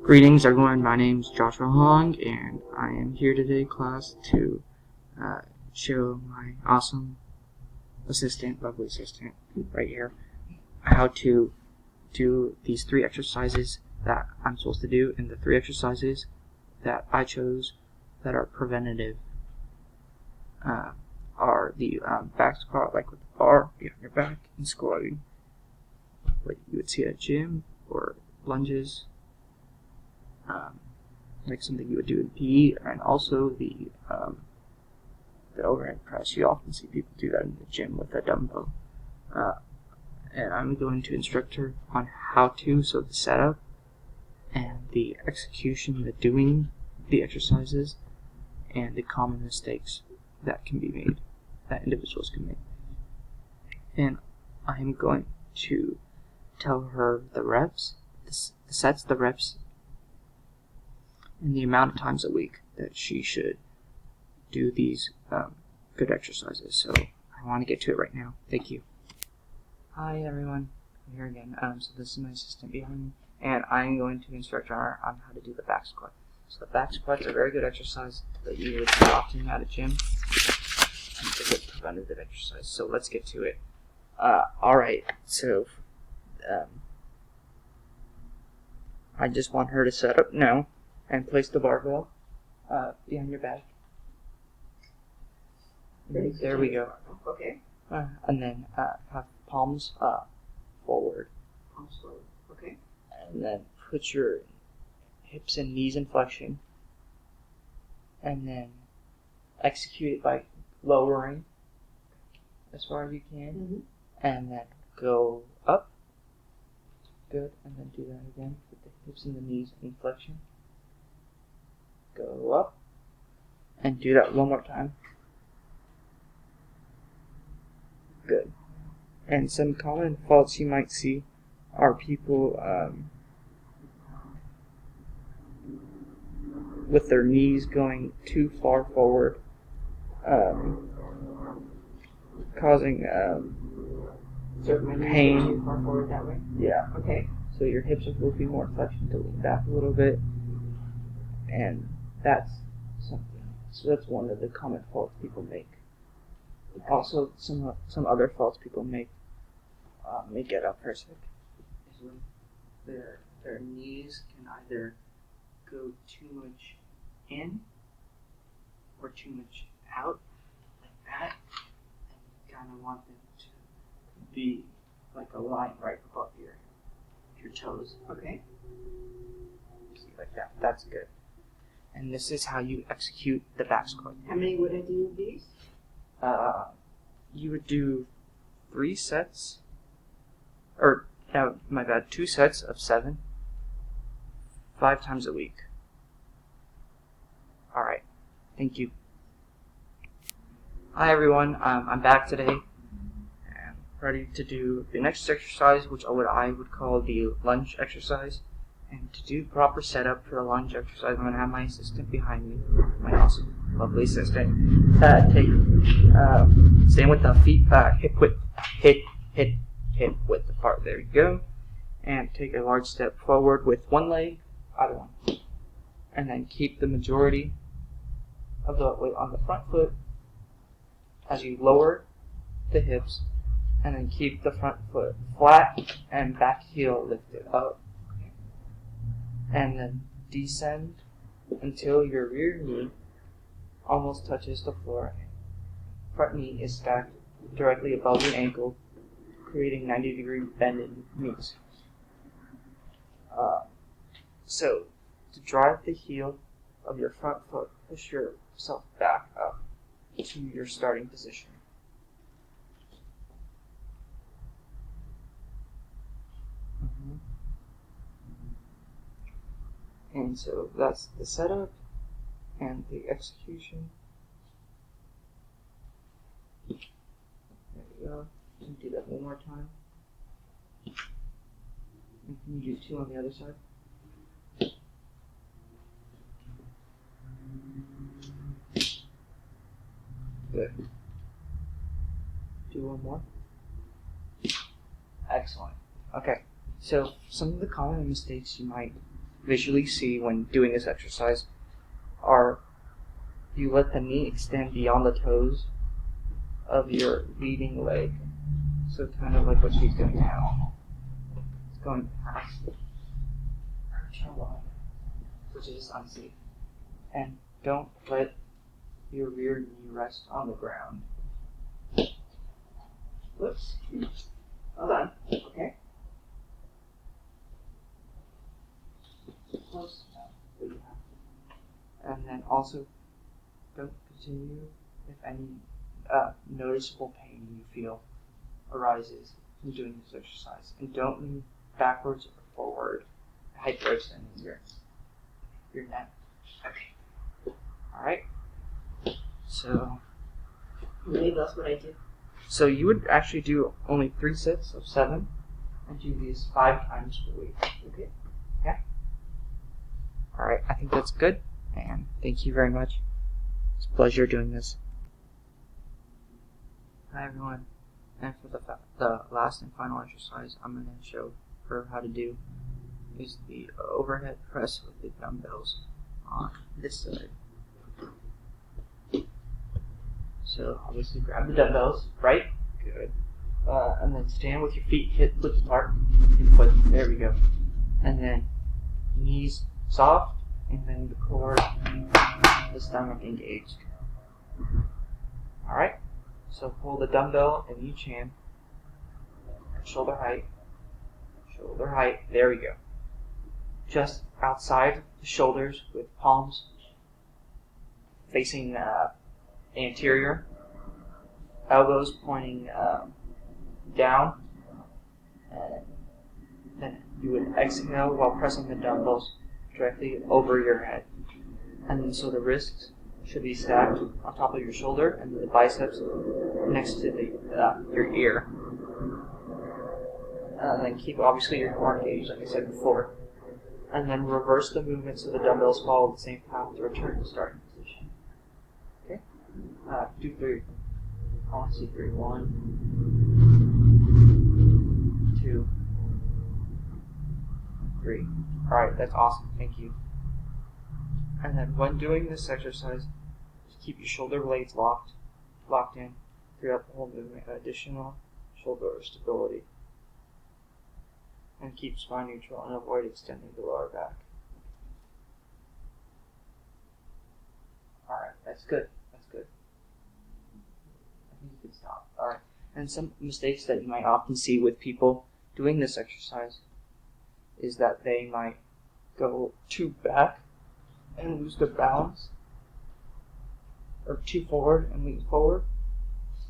Greetings everyone, my name is Joshua Hong, and I am here today, class, to show my awesome lovely assistant, right here, how to do these 3 exercises that I'm supposed to do, and the 3 exercises that I chose that are preventative are the back squat, like with the bar behind your back, and squatting, like you would see at a gym, or lunges, like something you would do in PE, and also the overhead press. You often see people do that in the gym with a dumbbell. And I'm going to instruct her on how to, so the setup and the execution, the doing the exercises, and the common mistakes that can be made, that individuals can make. And I'm going to tell her the reps, the sets, the reps, and the amount of times a week that she should do these good exercises. So I want to get to it right now. Thank you. Hi everyone, I'm here again. So this is my assistant behind me, and I'm going to instruct her on how to do the back squat. So the back squat's a very good exercise that you would do often at a gym, and it's a good preventative exercise. So let's get to it. Alright, so I just want her to set up now and place the barbell behind your back. There we go. Okay. And then have palms forward. Palms forward. Okay. And then put your hips and knees in flexion. And then execute it by lowering as far as you can. Mm-hmm. And then go up. Good. And then do that again with the hips and the knees in flexion. Go up. And do that one more time. Good. And some common faults you might see are people with their knees going too far forward, causing pain. Too far forward that way. Yeah. Okay. So your hips are supposed to be more flexion to lean back a little bit, and that's something. So that's one of the common faults people make. Also, some other faults people make. Let me get up for a sec. Is when their knees can either go too much in or too much out, like that, and you kind of want them to be like a line right above your toes. Okay. See, like that. That's good. And this is how you execute the back squat. How many would I do of these? You would do 3 sets, or no, my bad, 2 sets of 7, 5 times a week. Alright, thank you. Hi everyone, I'm back today, and ready to do the next exercise, which what I would call the lunge exercise. And to do proper setup for the lunge exercise, I'm going to have my assistant behind me, my awesome, lovely assistant. Staying with the feet, hip width apart. There you go. And take a large step forward with one leg, other one. And then keep the majority of the weight on the front foot as you lower the hips, and then keep the front foot flat and back heel lifted up. And then descend until your rear knee almost touches the floor. Front knee is stacked directly above your ankle, creating 90-degree bend in knees. So, to drive the heel of your front foot, push yourself back up to your starting position. And so that's the setup and the execution. There we go. And do that one more time. And can you do 2 on the other side? Good. Do one more. Excellent. Okay. So some of the common mistakes you might visually see when doing this exercise are you let the knee extend beyond the toes of your leading leg. So kind of like what she's doing now. It's going past her toe line, which is unsafe. And don't let your rear knee rest on the ground. Whoops. Hold on. Okay. Close enough. And then also, don't continue if any noticeable pain you feel arises from doing this exercise. And don't lean backwards or forward. Hyperextending your neck. Okay. Alright. So Maybe that's what I do. So you would actually do only 3 sets of 7 and do these 5 times per week. Okay? Yeah? Alright, I think that's good. And thank you very much. It's a pleasure doing this. Hi everyone. And for the last and final exercise I'm going to show her how to do is the overhead press with the dumbbells on this side. So obviously grab the dumbbells, right? Good. And then stand with your feet hip width apart. There we go. And then knees soft, and then the core, the stomach engaged. Alright? So hold the dumbbell in each hand. Shoulder height. Shoulder height. There we go. Just outside the shoulders with palms facing anterior, elbows pointing down, and then you would exhale while pressing the dumbbells directly over your head. And then so the wrists should be stacked on top of your shoulder and the biceps next to your ear. And then keep obviously your core engaged like I said before. And then reverse the movement so the dumbbells follow the same path to return to starting position. Okay? Do 3. I want to see 3. 1, 2, 3. Alright, that's awesome. Thank you. And then when doing this exercise, just keep your shoulder blades locked in throughout the whole movement. Additional shoulder stability. And keep spine neutral and avoid extending the lower back. Alright, that's good. That's good. I think you can stop. Alright. And some mistakes that you might often see with people doing this exercise is that they might go too back and lose their balance, or too forward and lean forward,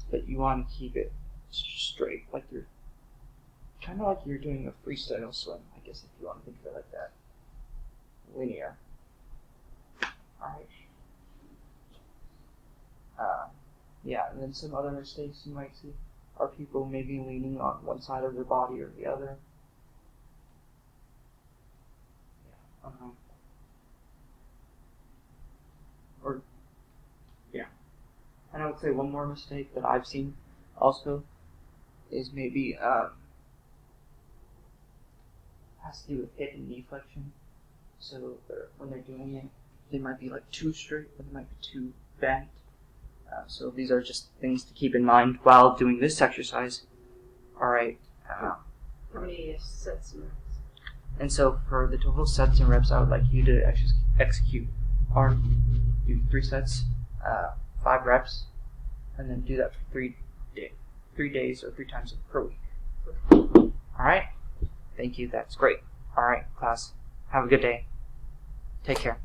but you want to keep it straight, like you're kind of like you're doing a freestyle swim, I guess, if you want to think of it like that. Linear. Alright. Yeah, and then some other mistakes you might see are people maybe leaning on one side of their body or the other. And I would say one more mistake that I've seen also is maybe has to do with hip and knee flexion. So when they're doing it, they might be like too straight or they might be too bent. So these are just things to keep in mind while doing this exercise. Alright. How many sets and reps? And so for the total sets and reps, I would like you to execute or do 3 sets, 5 reps, and then do that for 3 days or 3 times per week. Alright? Thank you, that's great. Alright, class. Have a good day. Take care.